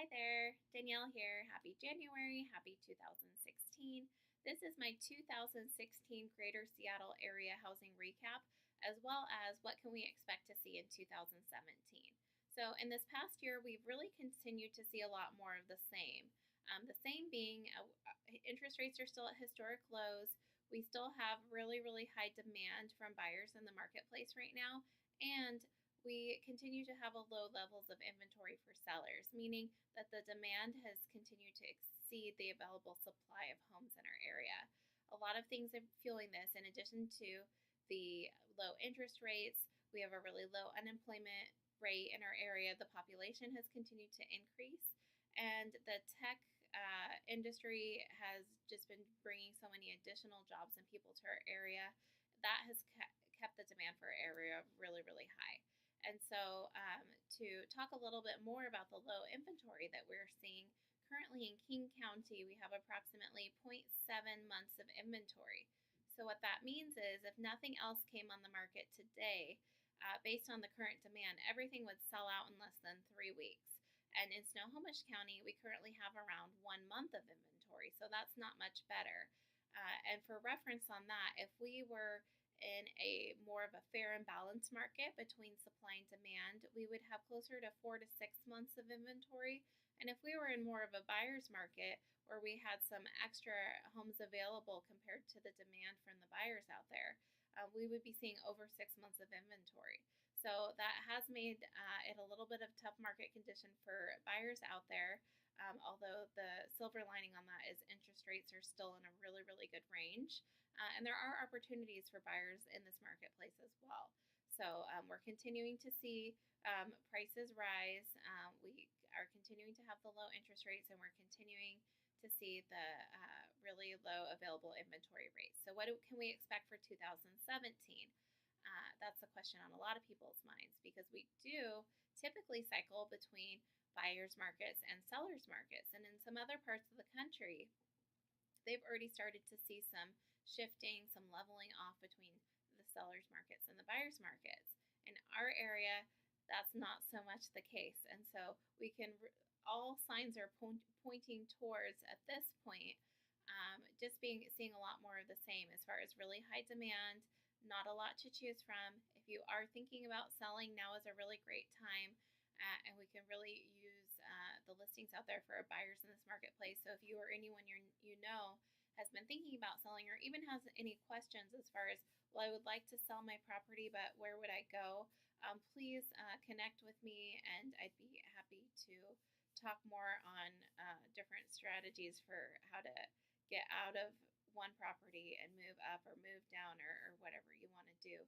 Hi there, Danielle here. Happy January, happy 2016. This is my 2016 Greater Seattle Area Housing Recap, as well as what can we expect to see in 2017. So in this past year, we've really continued to see a lot more of the same. The same being interest rates are still at historic lows. We still have really high demand from buyers in the marketplace right now, and we continue to have a low levels of inventory for sellers, meaning that the demand has continued to exceed the available supply of homes in our area. A lot of things are fueling this. In addition to the low interest rates, we have a really low unemployment rate in our area. The population has continued to increase, and the tech industry has just been bringing so many additional jobs and people to our area. That has kept the demand for our area really high. And so, to talk a little bit more about the low inventory that we're seeing currently in King County, we have approximately 0.7 months of inventory. So, what that means is if nothing else came on the market today, based on the current demand, everything would sell out in less than 3 weeks. And in Snohomish County, we currently have around 1 month of inventory, so that's not much better. And for reference on that, if we were in a more of a fair and balanced market between supply and demand, we would have closer to 4 to 6 months of inventory. And if we were in more of a buyer's market where we had some extra homes available compared to the demand from the buyers out there, we would be seeing over 6 months of inventory. So that has made it a little bit of tough market condition for buyers out there. Although the silver lining on that is interest rates are still in a really good range. And there are opportunities for buyers in this marketplace as well. So we're continuing to see prices rise. We are continuing to have the low interest rates, and we're continuing to see the really low available inventory rates. So what can we expect for 2017? That's a question on a lot of people's minds, because we do typically cycle between buyers markets and sellers markets. And in some other parts of the country, they've already started to see some shifting, some leveling off between the sellers markets and the buyers markets. In our area, that's not so much the case. And so we can, all signs are pointing towards, at this point, just seeing a lot more of the same as far as really high demand, not a lot to choose from. If you are thinking about selling, now is a really great time. And we can really use the listings out there for our buyers in this marketplace. So if you or anyone you know has been thinking about selling, or even has any questions as far as, well, I would like to sell my property, but where would I go? Please connect with me, and I'd be happy to talk more on different strategies for how to get out of one property and move up or move down, or whatever you want to do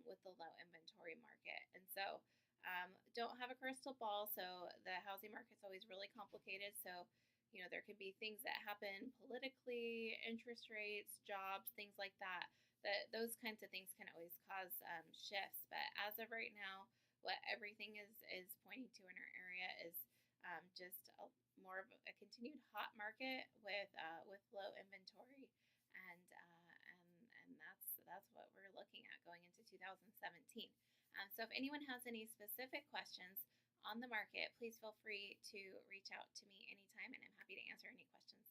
with the low inventory market. And so don't have a crystal ball, so the housing market's always really complicated. So, there could be things that happen politically, interest rates, jobs, things like that. Those kinds of things can always cause shifts. But as of right now, what everything is pointing to in our area is just more of a continued hot market with low inventory, and that's what we're looking at going into 2017. So if anyone has any specific questions on the market, please feel free to reach out to me anytime, and I'm happy to answer any questions